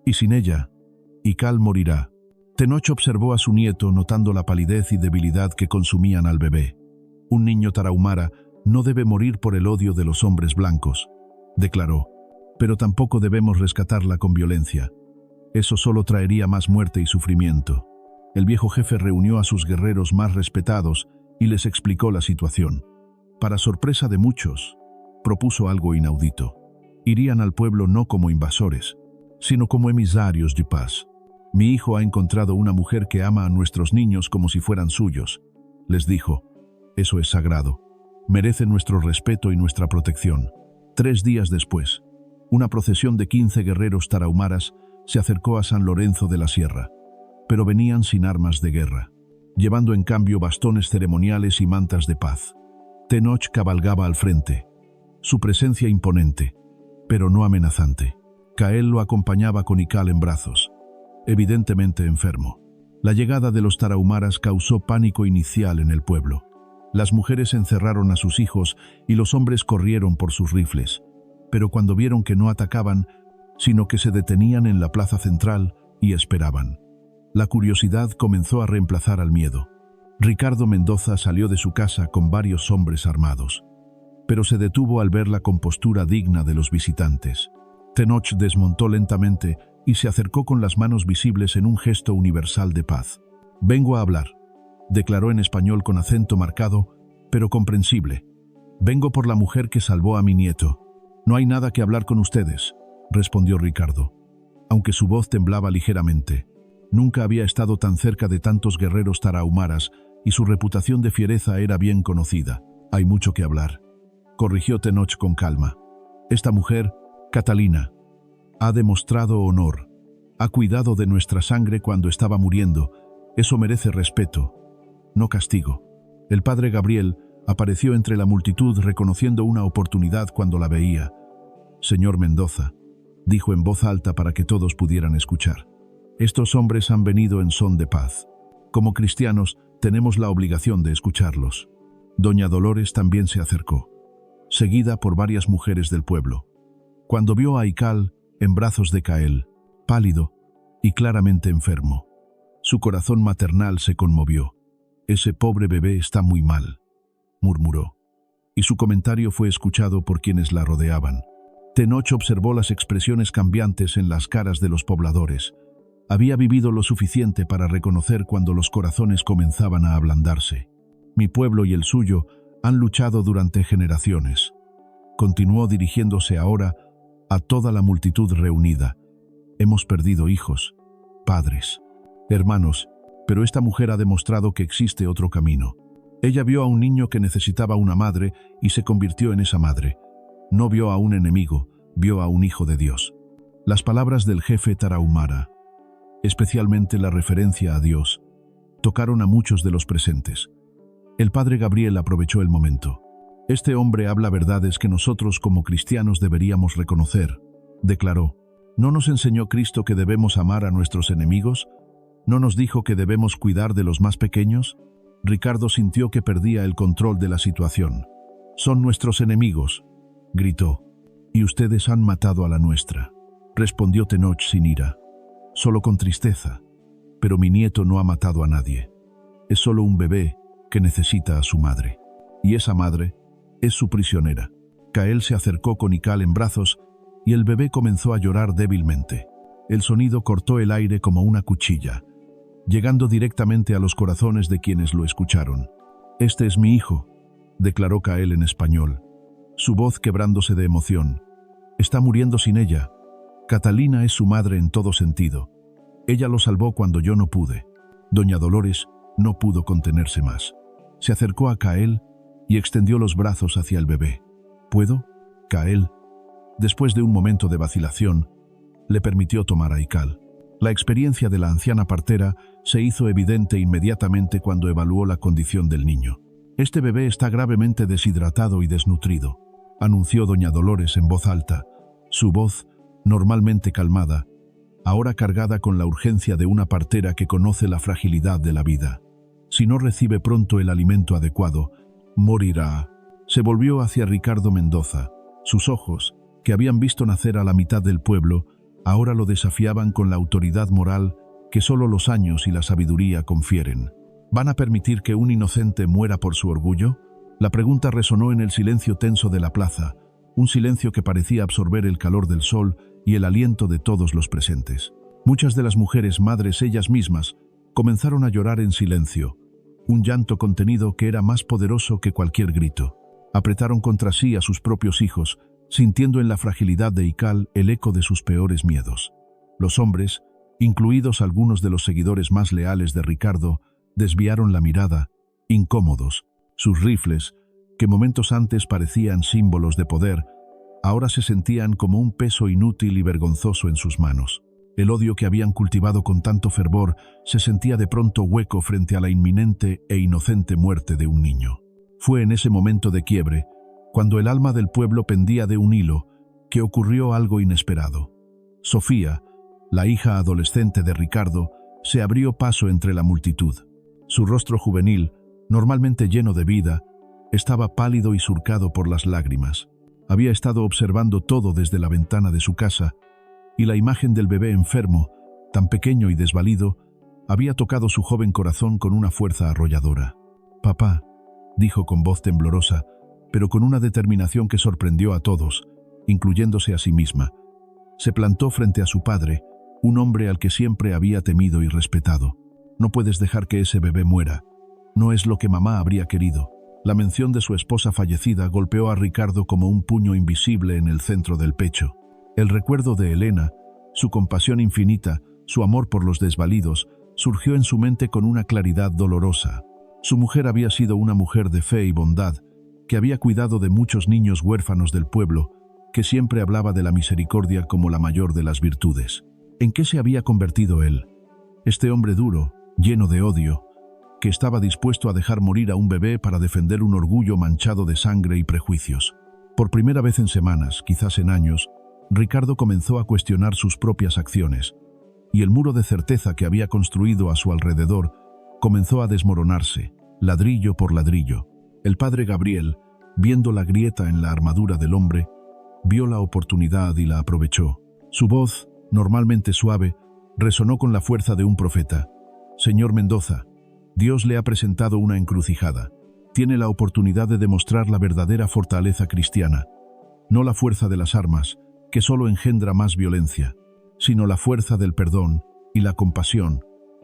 «Y sin ella, Ical morirá». Tenoch observó a su nieto notando la palidez y debilidad que consumían al bebé. «Un niño tarahumara no debe morir por el odio de los hombres blancos», declaró, «pero tampoco debemos rescatarla con violencia. Eso solo traería más muerte y sufrimiento». El viejo jefe reunió a sus guerreros más respetados y les explicó la situación. Para sorpresa de muchos, propuso algo inaudito. Irían al pueblo no como invasores, sino como emisarios de paz. «Mi hijo ha encontrado una mujer que ama a nuestros niños como si fueran suyos», les dijo. «Eso es sagrado. Merece nuestro respeto y nuestra protección». 3 días después, una procesión de 15 guerreros tarahumaras se acercó a San Lorenzo de la Sierra, pero venían sin armas de guerra, llevando en cambio bastones ceremoniales y mantas de paz. Tenoch cabalgaba al frente, su presencia imponente, pero no amenazante. Cael lo acompañaba con Ical en brazos, evidentemente enfermo. La llegada de los tarahumaras causó pánico inicial en el pueblo. Las mujeres encerraron a sus hijos y los hombres corrieron por sus rifles, pero cuando vieron que no atacaban, sino que se detenían en la plaza central y esperaban, la curiosidad comenzó a reemplazar al miedo. Ricardo Mendoza salió de su casa con varios hombres armados, pero se detuvo al ver la compostura digna de los visitantes. Tenoch desmontó lentamente y se acercó con las manos visibles en un gesto universal de paz. «Vengo a hablar», declaró en español con acento marcado, pero comprensible. «Vengo por la mujer que salvó a mi nieto». «No hay nada que hablar con ustedes», respondió Ricardo, aunque su voz temblaba ligeramente. Nunca había estado tan cerca de tantos guerreros tarahumaras y su reputación de fiereza era bien conocida. «Hay mucho que hablar», corrigió Tenoch con calma. «Esta mujer, Catalina, ha demostrado honor. Ha cuidado de nuestra sangre cuando estaba muriendo. Eso merece respeto, no castigo». El padre Gabriel apareció entre la multitud reconociendo una oportunidad cuando la veía. «Señor Mendoza», dijo en voz alta para que todos pudieran escuchar, «estos hombres han venido en son de paz. Como cristianos, tenemos la obligación de escucharlos». Doña Dolores también se acercó, seguida por varias mujeres del pueblo. Cuando vio a Ical en brazos de Cael, pálido y claramente enfermo, su corazón maternal se conmovió. «Ese pobre bebé está muy mal», murmuró, y su comentario fue escuchado por quienes la rodeaban. Tenoch observó las expresiones cambiantes en las caras de los pobladores. Había vivido lo suficiente para reconocer cuando los corazones comenzaban a ablandarse. «Mi pueblo y el suyo han luchado durante generaciones», continuó dirigiéndose ahora a toda la multitud reunida. «Hemos perdido hijos, padres, hermanos, pero esta mujer ha demostrado que existe otro camino. Ella vio a un niño que necesitaba una madre y se convirtió en esa madre. No vio a un enemigo, vio a un hijo de Dios». Las palabras del jefe tarahumara, especialmente la referencia a Dios, tocaron a muchos de los presentes. El padre Gabriel aprovechó el momento. «Este hombre habla verdades que nosotros como cristianos deberíamos reconocer», declaró. «¿No nos enseñó Cristo que debemos amar a nuestros enemigos? ¿No nos dijo que debemos cuidar de los más pequeños?» Ricardo sintió que perdía el control de la situación. «Son nuestros enemigos», gritó. «Y ustedes han matado a la nuestra», respondió Tenoch sin ira, solo con tristeza. «Pero mi nieto no ha matado a nadie. Es solo un bebé que necesita a su madre». y esa madre es su prisionera. Kael se acercó con Ikal en brazos y el bebé comenzó a llorar débilmente. El sonido cortó el aire como una cuchilla, llegando directamente a los corazones de quienes lo escucharon. «Este es mi hijo», declaró Kael en español, su voz quebrándose de emoción. «Está muriendo sin ella. Catalina es su madre en todo sentido. Ella lo salvó cuando yo no pude». Doña Dolores no pudo contenerse más. Se acercó a Kael y extendió los brazos hacia el bebé. «¿Puedo?» Kael, después de un momento de vacilación, le permitió tomar a Ikal. La experiencia de la anciana partera se hizo evidente inmediatamente cuando evaluó la condición del niño. «Este bebé está gravemente deshidratado y desnutrido», anunció doña Dolores en voz alta, su voz, normalmente calmada, ahora cargada con la urgencia de una partera que conoce la fragilidad de la vida. «Si no recibe pronto el alimento adecuado, morirá». Se volvió hacia Ricardo Mendoza. Sus ojos, que habían visto nacer a la mitad del pueblo, ahora lo desafiaban con la autoridad moral que solo los años y la sabiduría confieren. ¿Van a permitir que un inocente muera por su orgullo? La pregunta resonó en el silencio tenso de la plaza, un silencio que parecía absorber el calor del sol y el aliento de todos los presentes. Muchas de las mujeres madres ellas mismas comenzaron a llorar en silencio, un llanto contenido que era más poderoso que cualquier grito. Apretaron contra sí a sus propios hijos, sintiendo en la fragilidad de Ikal el eco de sus peores miedos. Los hombres, incluidos algunos de los seguidores más leales de Ricardo, desviaron la mirada, incómodos. Sus rifles, que momentos antes parecían símbolos de poder, ahora se sentían como un peso inútil y vergonzoso en sus manos. El odio que habían cultivado con tanto fervor se sentía de pronto hueco frente a la inminente e inocente muerte de un niño. Fue en ese momento de quiebre, cuando el alma del pueblo pendía de un hilo, que ocurrió algo inesperado. Sofía, la hija adolescente de Ricardo, se abrió paso entre la multitud. Su rostro juvenil, normalmente lleno de vida, estaba pálido y surcado por las lágrimas. Había estado observando todo desde la ventana de su casa, y la imagen del bebé enfermo, tan pequeño y desvalido, había tocado su joven corazón con una fuerza arrolladora. «Papá», dijo con voz temblorosa, pero con una determinación que sorprendió a todos, incluyéndose a sí misma. Se plantó frente a su padre, un hombre al que siempre había temido y respetado. «No puedes dejar que ese bebé muera. No es lo que mamá habría querido». La mención de su esposa fallecida golpeó a Ricardo como un puño invisible en el centro del pecho. El recuerdo de Elena, su compasión infinita, su amor por los desvalidos, surgió en su mente con una claridad dolorosa. Su mujer había sido una mujer de fe y bondad, que había cuidado de muchos niños huérfanos del pueblo, que siempre hablaba de la misericordia como la mayor de las virtudes. ¿En qué se había convertido él? Este hombre duro, lleno de odio, que estaba dispuesto a dejar morir a un bebé para defender un orgullo manchado de sangre y prejuicios. Por primera vez en semanas, quizás en años, Ricardo comenzó a cuestionar sus propias acciones, y el muro de certeza que había construido a su alrededor comenzó a desmoronarse, ladrillo por ladrillo. El padre Gabriel, viendo la grieta en la armadura del hombre, vio la oportunidad y la aprovechó. Su voz, normalmente suave, resonó con la fuerza de un profeta. «Señor Mendoza, Dios le ha presentado una encrucijada. Tiene la oportunidad de demostrar la verdadera fortaleza cristiana, no la fuerza de las armas, que solo engendra más violencia, sino la fuerza del perdón y la compasión,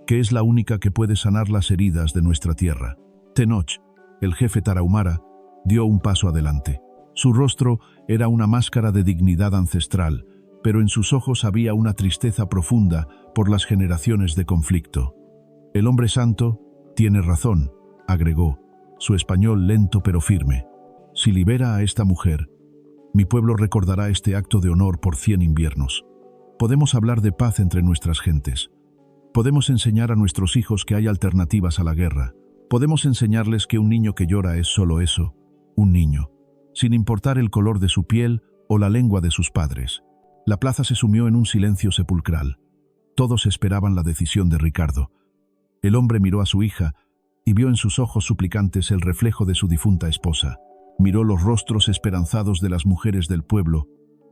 que es la única que puede sanar las heridas de nuestra tierra». Tenoch, el jefe tarahumara, dio un paso adelante. Su rostro era una máscara de dignidad ancestral, pero en sus ojos había una tristeza profunda por las generaciones de conflicto. «El hombre santo tiene razón», agregó, su español lento pero firme. «Si libera a esta mujer, mi pueblo recordará este acto de honor por 100 inviernos. Podemos hablar de paz entre nuestras gentes. Podemos enseñar a nuestros hijos que hay alternativas a la guerra. Podemos enseñarles que un niño que llora es solo eso, un niño, sin importar el color de su piel o la lengua de sus padres». La plaza se sumió en un silencio sepulcral. Todos esperaban la decisión de Ricardo. El hombre miró a su hija y vio en sus ojos suplicantes el reflejo de su difunta esposa. Miró los rostros esperanzados de las mujeres del pueblo,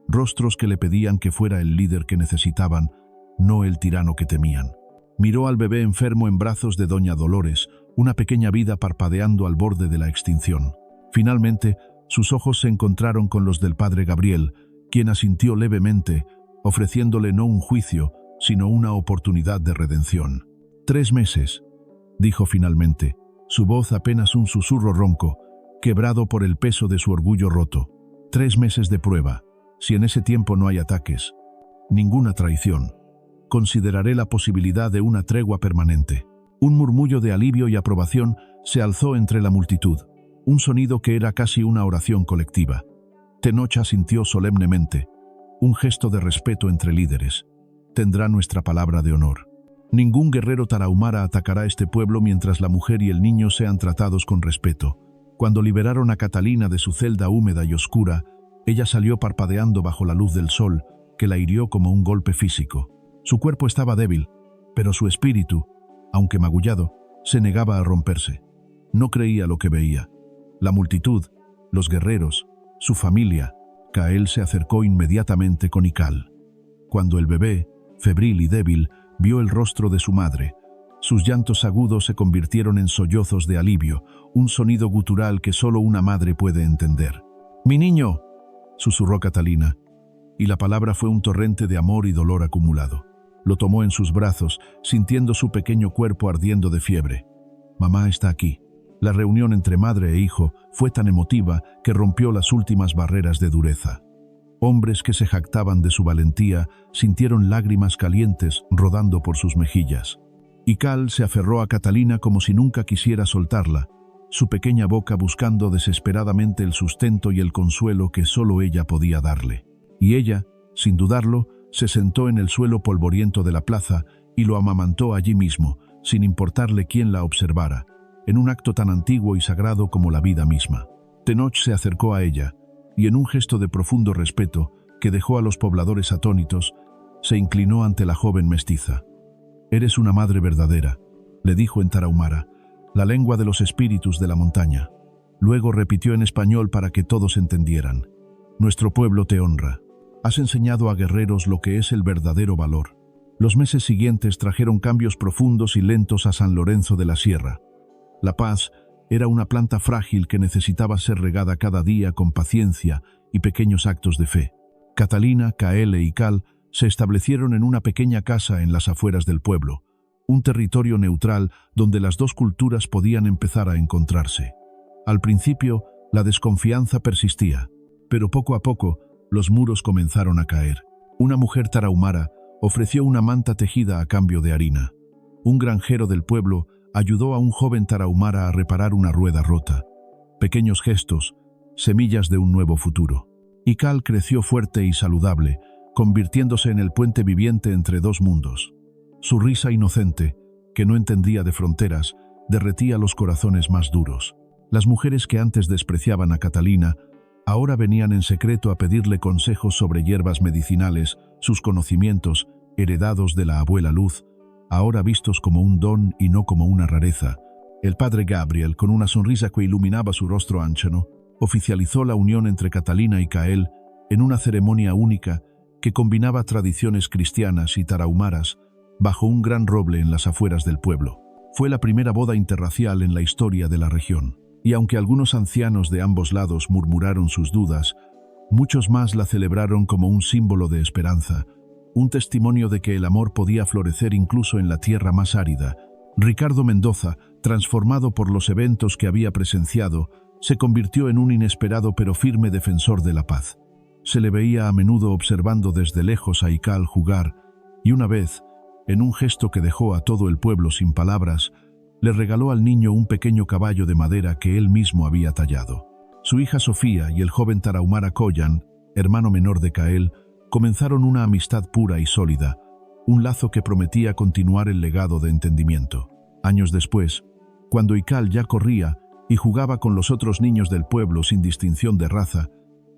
rostros que le pedían que fuera el líder que necesitaban, no el tirano que temían. Miró al bebé enfermo en brazos de doña Dolores, una pequeña vida parpadeando al borde de la extinción. Finalmente, sus ojos se encontraron con los del padre Gabriel, quien asintió levemente, ofreciéndole no un juicio, sino una oportunidad de redención. 3 meses, dijo finalmente, su voz apenas un susurro ronco, quebrado por el peso de su orgullo roto. 3 meses de prueba. Si en ese tiempo no hay ataques, ninguna traición, consideraré la posibilidad de una tregua permanente. Un murmullo de alivio y aprobación se alzó entre la multitud, un sonido que era casi una oración colectiva. Tenoch asintió solemnemente, un gesto de respeto entre líderes. Tendrá nuestra palabra de honor. Ningún guerrero tarahumara atacará este pueblo mientras la mujer y el niño sean tratados con respeto. Cuando liberaron a Catalina de su celda húmeda y oscura, ella salió parpadeando bajo la luz del sol, que la hirió como un golpe físico. Su cuerpo estaba débil, pero su espíritu, aunque magullado, se negaba a romperse. No creía lo que veía. La multitud, los guerreros, su familia. Cael se acercó inmediatamente con Ikal. Cuando el bebé, febril y débil, vio el rostro de su madre, sus llantos agudos se convirtieron en sollozos de alivio, un sonido gutural que solo una madre puede entender. «¡Mi niño!», susurró Catalina, y la palabra fue un torrente de amor y dolor acumulado. Lo tomó en sus brazos, sintiendo su pequeño cuerpo ardiendo de fiebre. «Mamá está aquí». La reunión entre madre e hijo fue tan emotiva que rompió las últimas barreras de dureza. Hombres que se jactaban de su valentía sintieron lágrimas calientes rodando por sus mejillas. Ikal se aferró a Catalina como si nunca quisiera soltarla, su pequeña boca buscando desesperadamente el sustento y el consuelo que solo ella podía darle. Y ella, sin dudarlo, se sentó en el suelo polvoriento de la plaza y lo amamantó allí mismo, sin importarle quién la observara, en un acto tan antiguo y sagrado como la vida misma. Tenoch se acercó a ella, y en un gesto de profundo respeto, que dejó a los pobladores atónitos, se inclinó ante la joven mestiza. «Eres una madre verdadera», le dijo en tarahumara, la lengua de los espíritus de la montaña. Luego repitió en español para que todos entendieran. «Nuestro pueblo te honra. Has enseñado a guerreros lo que es el verdadero valor». Los meses siguientes trajeron cambios profundos y lentos a San Lorenzo de la Sierra. La paz era una planta frágil que necesitaba ser regada cada día con paciencia y pequeños actos de fe. Catalina, Cael e Ikal se establecieron en una pequeña casa en las afueras del pueblo, un territorio neutral donde las dos culturas podían empezar a encontrarse. Al principio, la desconfianza persistía, pero poco a poco los muros comenzaron a caer. Una mujer tarahumara ofreció una manta tejida a cambio de harina. Un granjero del pueblo ayudó a un joven tarahumara a reparar una rueda rota. Pequeños gestos, semillas de un nuevo futuro. Ikal creció fuerte y saludable, convirtiéndose en el puente viviente entre dos mundos. Su risa inocente, que no entendía de fronteras, derretía los corazones más duros. Las mujeres que antes despreciaban a Catalina, ahora venían en secreto a pedirle consejos sobre hierbas medicinales, sus conocimientos, heredados de la abuela Luz, ahora vistos como un don y no como una rareza. El padre Gabriel, con una sonrisa que iluminaba su rostro anciano, oficializó la unión entre Catalina y Cael en una ceremonia única que combinaba tradiciones cristianas y tarahumaras bajo un gran roble en las afueras del pueblo. Fue la primera boda interracial en la historia de la región, y aunque algunos ancianos de ambos lados murmuraron sus dudas, muchos más la celebraron como un símbolo de esperanza, un testimonio de que el amor podía florecer incluso en la tierra más árida. Ricardo Mendoza, transformado por los eventos que había presenciado, se convirtió en un inesperado pero firme defensor de la paz. Se le veía a menudo observando desde lejos a Ikal jugar, y una vez, en un gesto que dejó a todo el pueblo sin palabras, le regaló al niño un pequeño caballo de madera que él mismo había tallado. Su hija Sofía y el joven tarahumara Koyan, hermano menor de Cael, comenzaron una amistad pura y sólida, un lazo que prometía continuar el legado de entendimiento. Años después, cuando Ikal ya corría y jugaba con los otros niños del pueblo sin distinción de raza,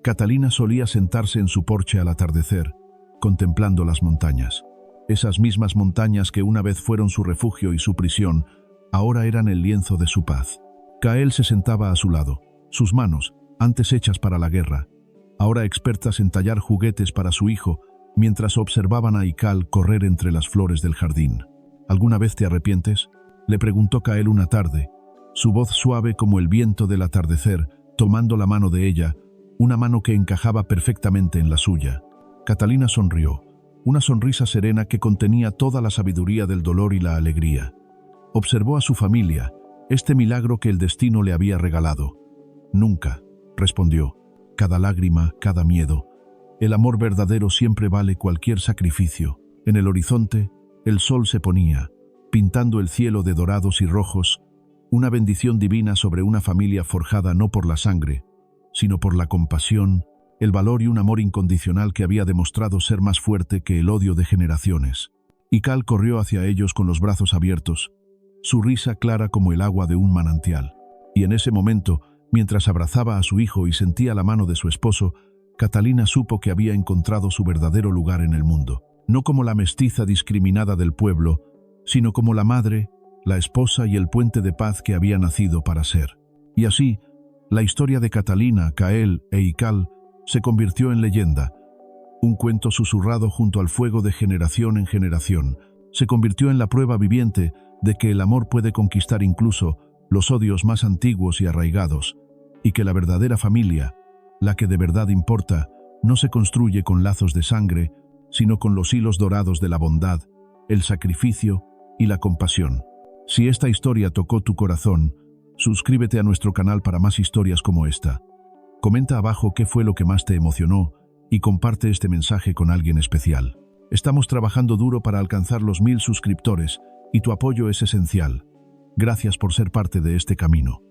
Catalina solía sentarse en su porche al atardecer, contemplando las montañas. Esas mismas montañas que una vez fueron su refugio y su prisión, ahora eran el lienzo de su paz. Cael se sentaba a su lado, sus manos, antes hechas para la guerra, ahora expertas en tallar juguetes para su hijo, mientras observaban a Ikal correr entre las flores del jardín. ¿Alguna vez te arrepientes?, le preguntó Cael una tarde, su voz suave como el viento del atardecer, tomando la mano de ella, una mano que encajaba perfectamente en la suya. Catalina sonrió, una sonrisa serena que contenía toda la sabiduría del dolor y la alegría. Observó a su familia, este milagro que el destino le había regalado. Nunca, respondió, cada lágrima, cada miedo. El amor verdadero siempre vale cualquier sacrificio. En el horizonte, el sol se ponía, pintando el cielo de dorados y rojos, una bendición divina sobre una familia forjada no por la sangre, sino por la compasión, el valor y un amor incondicional que había demostrado ser más fuerte que el odio de generaciones. Y Cal corrió hacia ellos con los brazos abiertos, su risa clara como el agua de un manantial. Y en ese momento, mientras abrazaba a su hijo y sentía la mano de su esposo, Catalina supo que había encontrado su verdadero lugar en el mundo, no como la mestiza discriminada del pueblo, sino como la madre, la esposa y el puente de paz que había nacido para ser. Y así, la historia de Catalina, Cael e Ical se convirtió en leyenda, un cuento susurrado junto al fuego de generación en generación. Se convirtió en la prueba viviente de que el amor puede conquistar incluso los odios más antiguos y arraigados, y que la verdadera familia, la que de verdad importa, no se construye con lazos de sangre, sino con los hilos dorados de la bondad, el sacrificio y la compasión. Si esta historia tocó tu corazón, suscríbete a nuestro canal para más historias como esta. Comenta abajo qué fue lo que más te emocionó y comparte este mensaje con alguien especial. Estamos trabajando duro para alcanzar los 1000 suscriptores y tu apoyo es esencial. Gracias por ser parte de este camino.